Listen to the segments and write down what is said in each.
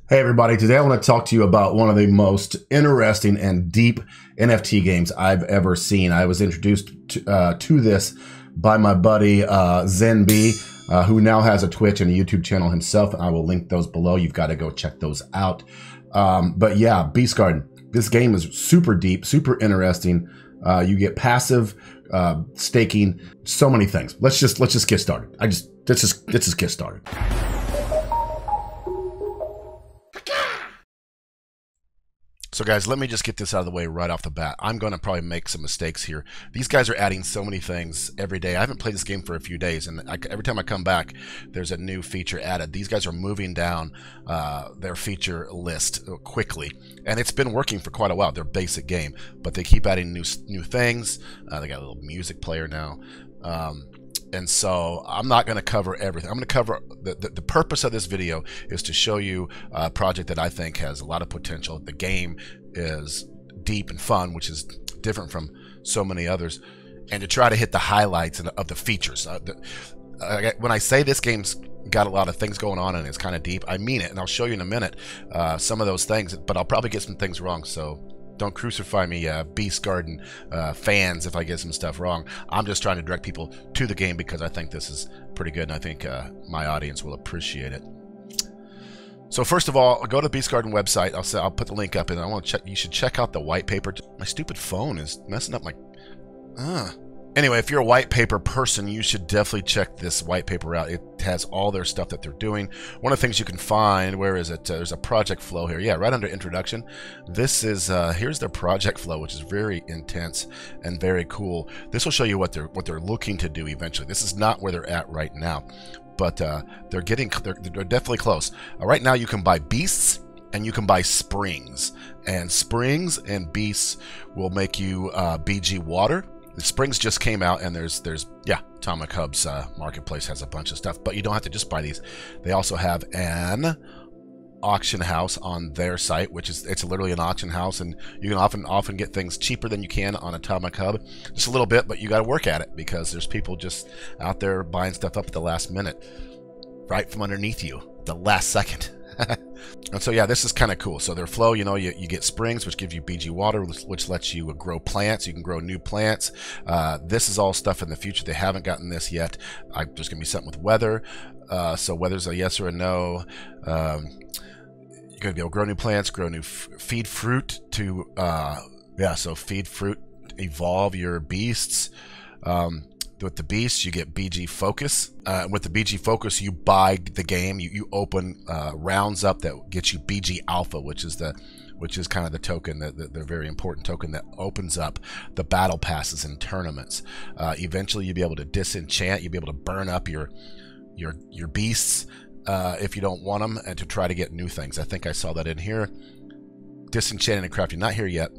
Hey everybody, today I want to talk to you about one of the most interesting and deep NFT games I've ever seen. I was introduced to this by my buddy ZenB, who now has a Twitch and a YouTube channel himself. I will link those below. You've got to go check those out. But yeah, Beast Garden. This game is super deep, super interesting. You get passive staking, so many things. Let's just get started. Let's just get started. So guys, let me just get this out of the way right off the bat. I'm going to probably make some mistakes here. These guys are adding so many things every day. I haven't played this game for a few days, and every time I come back, there's a new feature added. These guys are moving down their feature list quickly, and it's been working for quite a while, their basic game, but they keep adding new things. They got a little music player now. And so I'm not going to cover everything. I'm going to cover the purpose of this video is to show you a project that I think has a lot of potential. The game is deep and fun, which is different from so many others, and to try to hit the highlights of the features. When I say this game's got a lot of things going on and it's kind of deep, I mean it, and I'll show you in a minute some of those things, but I'll probably get some things wrong, so don't crucify me, Beast Garden fans, if I get some stuff wrong. I'm just trying to direct people to the game because I think this is pretty good, and I think my audience will appreciate it. So first of all, go to the Beast Garden website. I'll put the link up, and I want to check. You should check out the white paper. My stupid phone is messing up my. Anyway, if you're a white paper person, you should definitely check this white paper out. It has all their stuff that they're doing. One of the things you can find, where is it? There's a project flow here. Yeah, right under introduction. This is here's their project flow, which is very intense and very cool. This will show you what they're looking to do eventually. This is not where they're at right now, but they're definitely close. Right now, you can buy beasts and you can buy springs, and springs and beasts will make you BG water. The springs just came out, and there's Atomic Hub's marketplace has a bunch of stuff, but you don't have to just buy these. They also have an auction house on their site, which is it's literally an auction house, and you can often get things cheaper than you can on Atomic Hub, just a little bit, but you got to work at it because there's people just out there buying stuff up at the last minute, right from underneath you, the last second. And so yeah, this is kind of cool. So their flow, you get springs, which give you BG water, which lets you grow plants. You can grow new plants. This is all stuff in the future. They haven't gotten this yet. There's gonna be something with weather. So weather's a yes or a no. You're gonna be able to grow new plants, grow new feed fruit to so feed fruit, evolve your beasts. With the beasts, you get BG Focus. With the BG Focus, you buy the game. You open rounds up that gets you BG Alpha, which is kind of the token, the very important token that opens up the battle passes and tournaments. Eventually, you'll be able to disenchant. You'll be able to burn up your beasts if you don't want them, and to try to get new things. I think I saw that in here. Disenchanting and crafting, not here yet.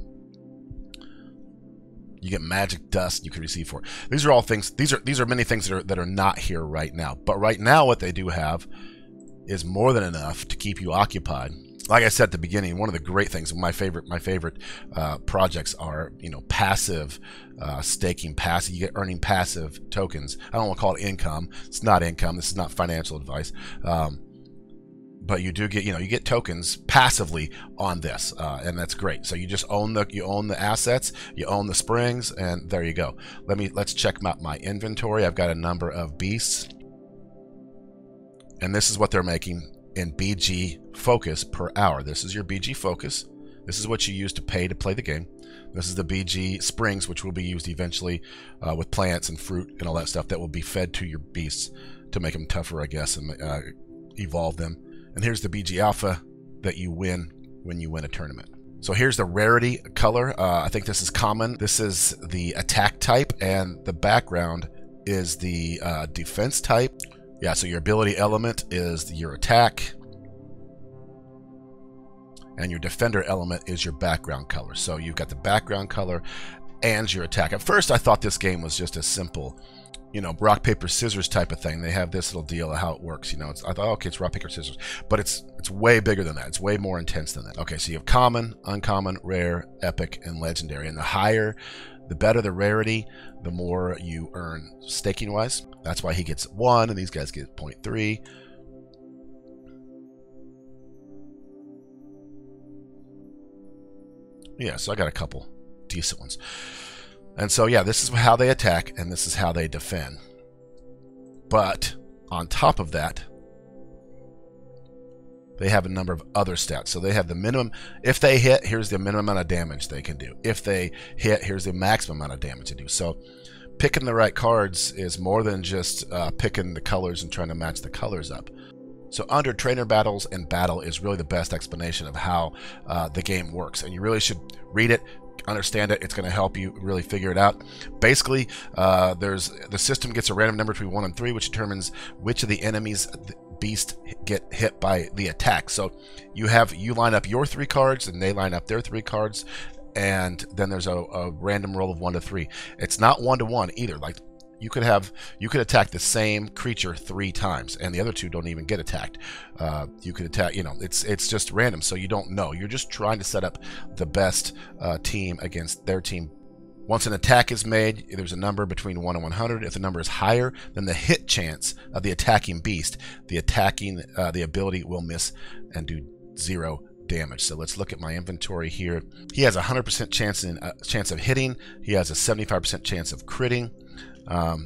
You get magic dust you can receive for it. These are all things. These are many things that are not here right now. But right now, what they do have is more than enough to keep you occupied. Like I said at the beginning, one of the great things, my favorite projects are passive staking, passive. You get earning passive tokens. I don't want to call it income. It's not income. This is not financial advice. But you do get, you get tokens passively on this, and that's great. So you just own the assets, you own the springs, and there you go. Let's check out my inventory. I've got a number of beasts, and this is what they're making in BG Focus per hour. This is your BG Focus. This is what you use to pay to play the game. This is the BG Springs, which will be used eventually with plants and fruit and all that stuff that will be fed to your beasts to make them tougher, I guess, and evolve them. And here's the BG Alpha that you win when you win a tournament. So here's the rarity color. I think this is common. This is the attack type, and the background is the defense type. Yeah, so your ability element is your attack, and your defender element is your background color. So you've got the background color and your attack. At first, I thought this game was just a simple rock, paper, scissors type of thing. They have this little deal of how it works. I thought, okay, it's rock, paper, scissors. But it's way bigger than that. It's way more intense than that. Okay, so you have common, uncommon, rare, epic, and legendary. And the better the rarity, the more you earn staking-wise. That's why he gets 1, and these guys get 0.3. Yeah, so I got a couple decent ones. And so, yeah, this is how they attack, and this is how they defend. But on top of that, they have a number of other stats. So they have the minimum. If they hit, here's the minimum amount of damage they can do. If they hit, here's the maximum amount of damage to do. So picking the right cards is more than just picking the colors and trying to match the colors up. So under Trainer Battles and Battle is really the best explanation of how the game works. And you really should read it, understand it. It's going to help you really figure it out. Basically, the system gets a random number between 1 and 3, which determines which of the enemies beast get hit by the attack. So you line up your 3 cards, and they line up their 3 cards, and then there's a random roll of 1 to 3. It's not 1 to 1 either. Like you could attack the same creature 3 times, and the other 2 don't even get attacked. You could attack, it's just random, so you don't know. You're just trying to set up the best team against their team. Once an attack is made, there's a number between 1 and 100. If the number is higher than the hit chance of the attacking beast, the ability will miss and do 0 damage. So let's look at my inventory here. He has a 100% chance of hitting. He has a 75% chance of critting.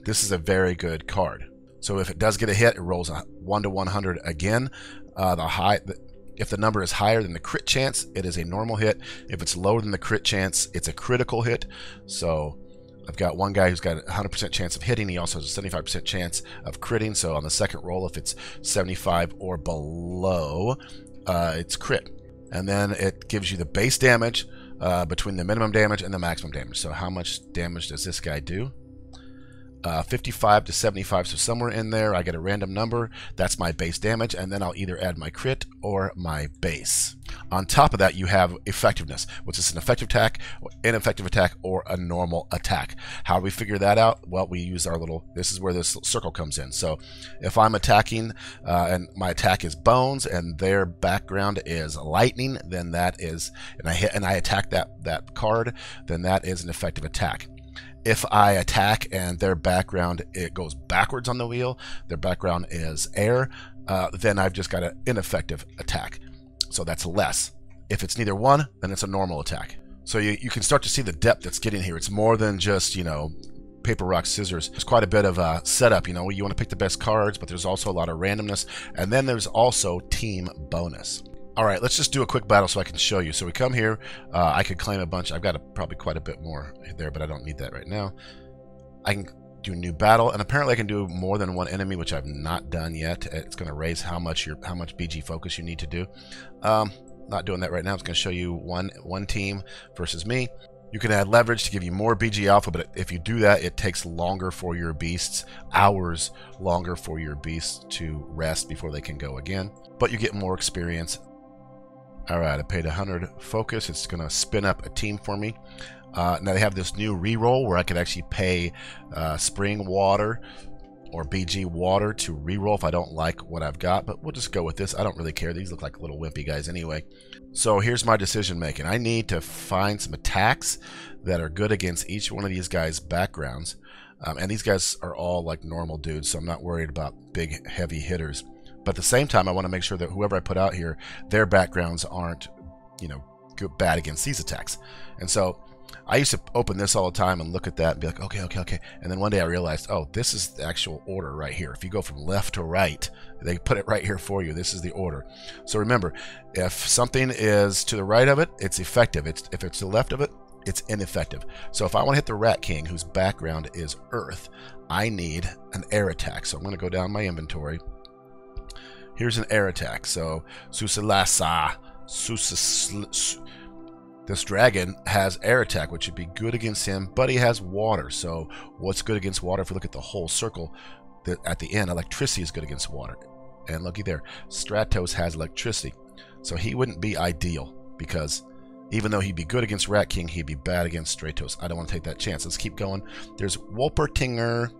This is a very good card. So if it does get a hit, it rolls a 1 to 100 again. If the number is higher than the crit chance, it is a normal hit. If it's lower than the crit chance, it's a critical hit. So I've got one guy who's got a 100% chance of hitting. He also has a 75% chance of critting. So on the second roll, if it's 75 or below, it's crit. And then it gives you the base damage between the minimum damage and the maximum damage. So how much damage does this guy do? 55 to 75, so somewhere in there I get a random number. That's my base damage, and then I'll either add my crit or my base. On top of that, you have effectiveness, which is an effective attack, ineffective attack, or a normal attack. How do we figure that out? Well, we use our this is where this circle comes in. So if I'm attacking and my attack is bones and their background is lightning, then that is, and I attack that card, then that is an effective attack. If I attack and their background, it goes backwards on the wheel, their background is air, then I've just got an ineffective attack. So that's less. If it's neither one, then it's a normal attack. So you can start to see the depth that's getting here. It's more than just, paper, rock, scissors. There's quite a bit of setup. You want to pick the best cards, but there's also a lot of randomness. And then there's also team bonus. All right, let's just do a quick battle so I can show you. So we come here. I could claim a bunch. I've got probably quite a bit more there, but I don't need that right now. I can do new battle, and apparently I can do more than one enemy, which I've not done yet. It's going to raise how much BG focus you need to do. Not doing that right now. It's going to show you one team versus me. You can add leverage to give you more BG alpha, but if you do that, it takes longer for your beasts, hours longer for your beasts to rest before they can go again. But you get more experience. All right, I paid 100 focus. It's going to spin up a team for me. Now they have this new reroll where I could actually pay spring water or BG water to reroll if I don't like what I've got, but we'll just go with this. I don't really care. These look like little wimpy guys anyway. So here's my decision making. I need to find some attacks that are good against each one of these guys' backgrounds. And these guys are all like normal dudes, so I'm not worried about big, heavy hitters. But at the same time, I want to make sure that whoever I put out here, their backgrounds aren't, bad against these attacks. And so I used to open this all the time and look at that and be like, okay. And then one day I realized, oh, this is the actual order right here. If you go from left to right, they put it right here for you. This is the order. So remember, if something is to the right of it, it's effective. If it's to the left of it, it's ineffective. So if I want to hit the Rat King, whose background is Earth, I need an air attack. So I'm going to go down my inventory. Here's an air attack. So Susalasa, this dragon has air attack, which would be good against him, but he has water. So what's good against water? If we look at the whole circle, at the end, electricity is good against water. And looky there, Stratos has electricity. So he wouldn't be ideal, because even though he'd be good against Rat King, he'd be bad against Stratos. I don't want to take that chance. Let's keep going. There's Wolpertinger.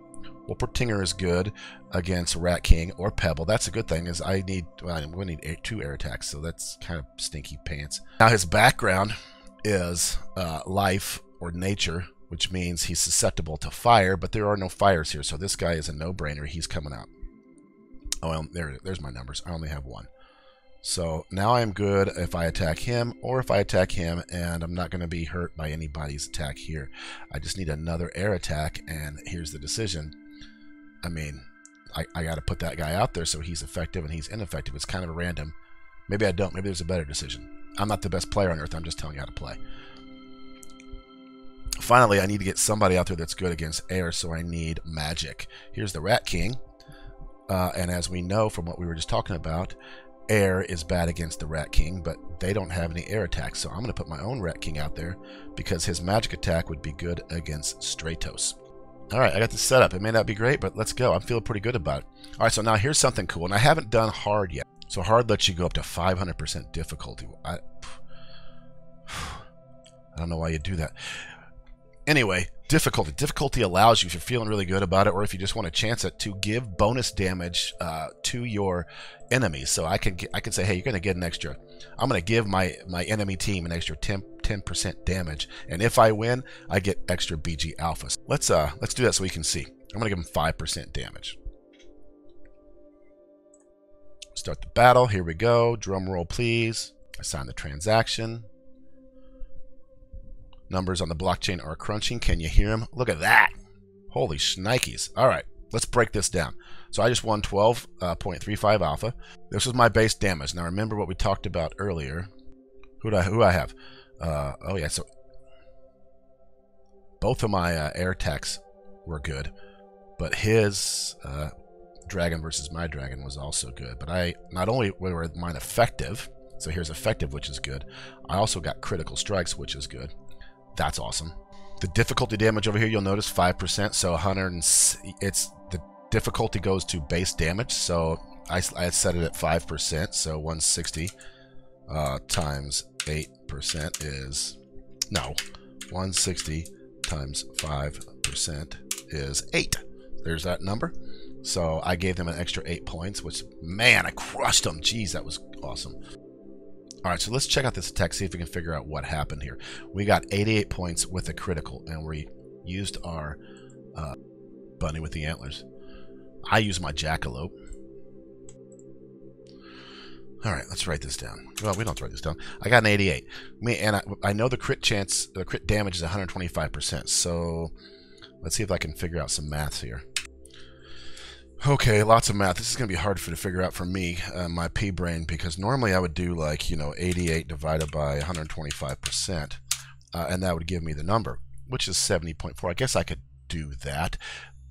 Wolpertinger is good against Rat King or Pebble. That's a good thing, is I'm going to need 2 air attacks, so that's kind of stinky pants. Now his background is life or nature, which means he's susceptible to fire, but there are no fires here, so this guy is a no-brainer. He's coming out. Oh, well, there's my numbers. I only have 1. So now I'm good if I attack him, or if I attack him, and I'm not going to be hurt by anybody's attack here. I just need another air attack, and here's the decision. I mean, I got to put that guy out there so he's effective and he's ineffective. It's kind of a random. Maybe I don't. Maybe there's a better decision. I'm not the best player on earth. I'm just telling you how to play. Finally, I need to get somebody out there that's good against air, so I need magic. Here's the Rat King. And as we know from what we were just talking about, air is bad against the Rat King, but they don't have any air attacks. So I'm going to put my own Rat King out there because his magic attack would be good against Stratos. All right, I got this set up. It may not be great, but let's go. I'm feeling pretty good about it. All right, so now here's something cool, and I haven't done hard yet. So hard lets you go up to 500% difficulty. I don't know why you do that. Anyway, difficulty. Difficulty allows you, if you're feeling really good about it, or if you just want to chance it, to give bonus damage to your enemies. So I can say, hey, you're going to get an extra. I'm going to give my enemy team an extra 10% damage, and if I win, I get extra BG alphas. Let's do that so we can see. I'm going to give them 5% damage. Start the battle. Here we go. Drum roll, please. Assign the transaction. Numbers on the blockchain are crunching. Can you hear them? Look at that. Holy shnikes. All right, let's break this down. So I just won 12.35 alpha. This was my base damage. Now remember what we talked about earlier. Who I have? Oh yeah, so both of my air attacks were good, but his dragon versus my dragon was also good. But I not only were mine effective, so here's effective, which is good. I also got critical strikes, which is good. That's awesome. The difficulty damage over here, you'll notice 5%. So 100, it's the difficulty goes to base damage. So I set it at 5%. So 160 times 8% is 160 times 5% is 8. There's that number. So I gave them an extra 8 points, which, man, I crushed them. Jeez, that was awesome. All right, so let's check out this attack, see if we can figure out what happened here. We got 88 points with a critical, and we used our bunny with the antlers. I used my jackalope. All right, let's write this down. Well, we don't have to write this down. I got an 88. I know the crit damage is 125%. So let's see if I can figure out some maths here. Okay, lots of math. This is going to be hard to figure out for me, my pea brain, because normally I would do like, 88 divided by 125%, and that would give me the number, which is 70.4. I guess I could do that,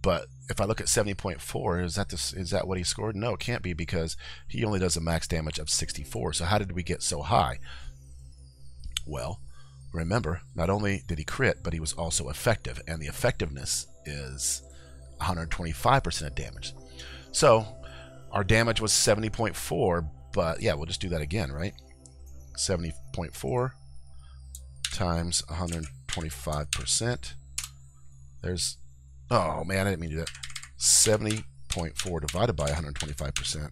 but if I look at 70.4, is that what he scored? No, it can't be, because he only does a max damage of 64. So how did we get so high? Well, remember, not only did he crit, but he was also effective, and the effectiveness is 125% damage. So our damage was 70.4, but yeah, we'll just do that again, right? 70.4 times 125%. There's, oh man, I didn't mean to do that. 70.4 divided by 125%,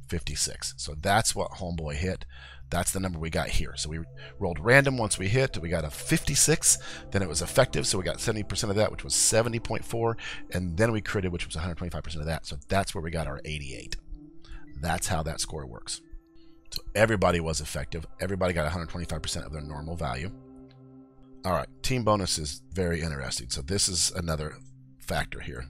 56. So that's what homeboy hit. That's the number we got here. So we rolled random once we hit. We got a 56. Then it was effective, so we got 70% of that, which was 70.4. And then we critted, which was 125% of that. So that's where we got our 88. That's how that score works. So everybody was effective. Everybody got 125% of their normal value. All right, team bonus is very interesting. So this is another factor here.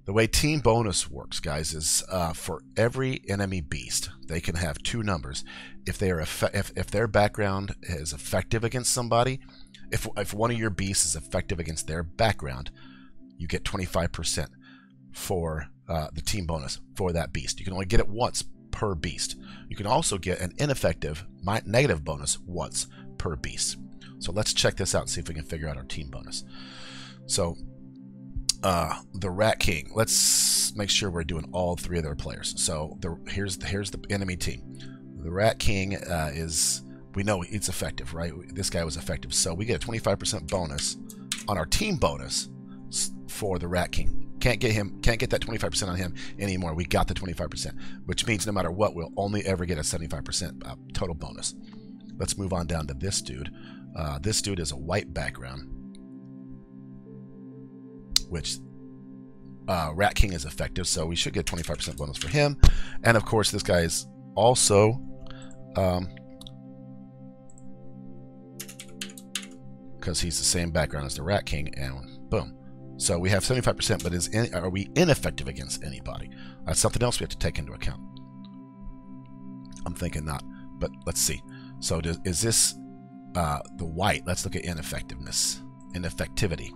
The way team bonus works, guys, is for every enemy beast, they can have 2 numbers. If they are if their background is effective against somebody, if one of your beasts is effective against their background, you get 25% for the team bonus for that beast. You can only get it once per beast. You can also get an ineffective negative bonus once per beast. So let's check this out and see if we can figure out our team bonus. So the Rat King. Let's make sure we're doing all 3 of their players. So here's the enemy team. The Rat King we know it's effective, right? This guy was effective, so we get a 25% bonus on our team bonus for the Rat King. Can't get that 25% on him anymore. We got the 25%, which means no matter what, we'll only ever get a 75% total bonus. Let's move on down to this dude. This dude is a white background, which Rat King is effective, so we should get 25% bonus for him. And of course, this guy is also because he's the same background as the Rat King, and boom. So we have 75%, but are we ineffective against anybody? That's something else we have to take into account. I'm thinking not, but let's see. So is this the white? Let's look at ineffectiveness, ineffectivity.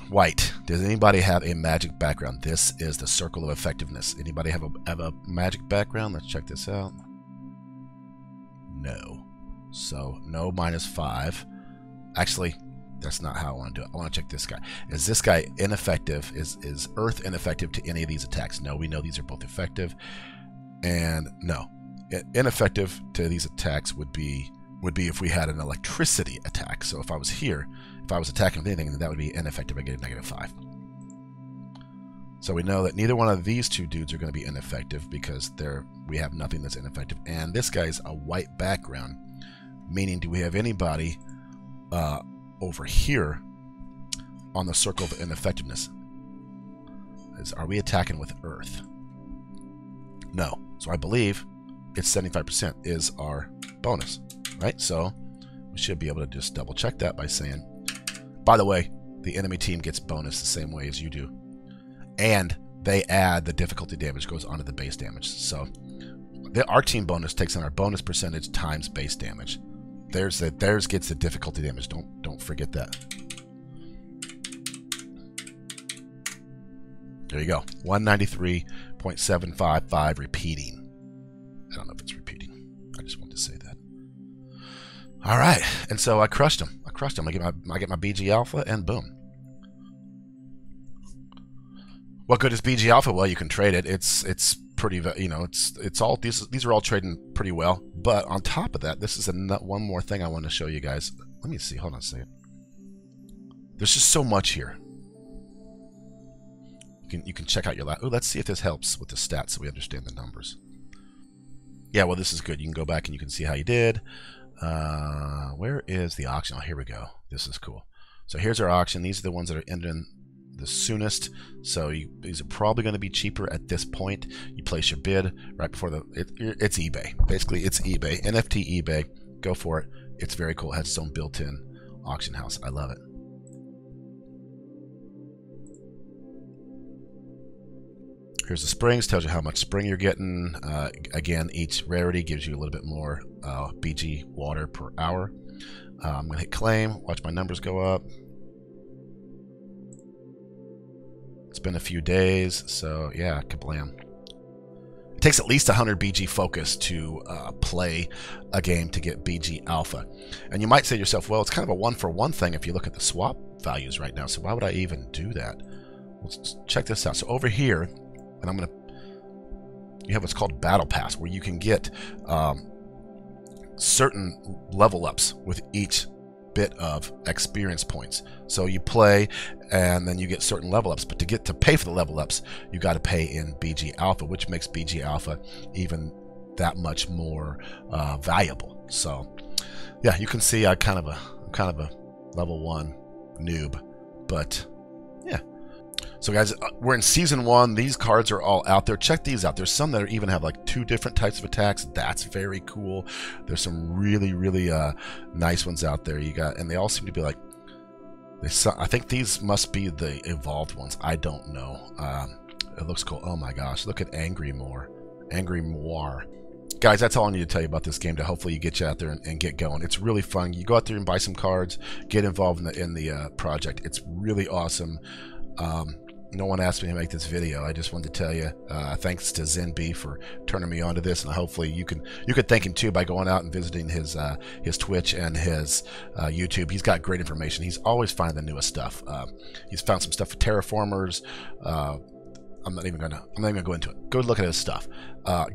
White. Does anybody have a magic background? This is the circle of effectiveness. Anybody have a magic background? Let's check this out. No. So no -5. Actually, that's not how I want to do it. I want to check this guy. Is this guy ineffective? Is Earth ineffective to any of these attacks? No, we know these are both effective. And no. Ineffective to these attacks would be if we had an electricity attack. So if I was here, if I was attacking with anything, then that would be ineffective. I get a -5. So we know that neither one of these two dudes are going to be ineffective because we have nothing that's ineffective. And this guy's a white background, meaning do we have anybody over here on the circle of ineffectiveness? Are we attacking with Earth? No. So I believe it's 75% is our bonus, right? So we should be able to just double check that by saying, by the way, the enemy team gets bonus the same way as you do. And they add the difficulty damage goes onto the base damage. So our team bonus takes on our bonus percentage times base damage. Theirs gets the difficulty damage. Don't forget that. There you go. 193.755 repeating. I don't know if it's repeating. I just want to say that. All right, and so I crushed him. I get my BG Alpha, and boom. What good is BG Alpha? Well, you can trade it. It's pretty, it's all these are all trading pretty well. But on top of that, this is one more thing I want to show you guys. Let me see. Hold on a second. There's just so much here. You can check out your last. Oh, let's see if this helps with the stats so we understand the numbers. Yeah, well, this is good. You can go back and you can see how you did. Where is the auction? Oh, here we go. This is cool. So here's our auction. These are the ones that are ending the soonest. So these are probably going to be cheaper at this point. You place your bid right before it's eBay. Basically, it's eBay. NFT eBay. Go for it. It's very cool. It has its own built-in auction house. I love it. Here's the springs, tells you how much spring you're getting. Again, each rarity gives you a little bit more BG water per hour. I'm going to hit claim, watch my numbers go up. It's been a few days, so yeah, kablam. It takes at least 100 BG focus to play a game to get BG Alpha. And you might say to yourself, well, it's kind of a one-for-one thing if you look at the swap values right now, so why would I even do that? Let's check this out. So over here, and you have what's called Battle Pass, where you can get certain level ups with each bit of experience points. So you play, and then you get certain level ups. But to pay for the level ups, you got to pay in BG Alpha, which makes BG Alpha even that much more valuable. So yeah, you can see I'm kind of a level 1 noob, but yeah. So guys, we're in season 1. These cards are all out there. Check these out. There's some that even have like 2 different types of attacks. That's very cool. There's some really, really nice ones out there. And they all seem to be like, I think these must be the evolved ones. I don't know. It looks cool. Oh my gosh, look at Angry Moir. Guys, that's all I need to tell you about this game to hopefully you get you out there and get going. It's really fun. You go out there and buy some cards, get involved in the project. It's really awesome. No one asked me to make this video. I just wanted to tell you thanks to ZenB for turning me on to this, and hopefully you could thank him too by going out and visiting his Twitch and his YouTube. He's got great information. He's always finding the newest stuff. He's found some stuff for terraformers. I'm not even gonna go into it. Go look at his stuff.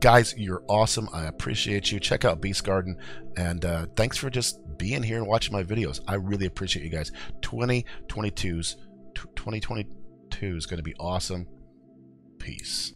Guys, you're awesome. I appreciate you. Check out Beast Garden, and thanks for just being here and watching my videos. I really appreciate you guys. 2022 is going to be awesome. Peace.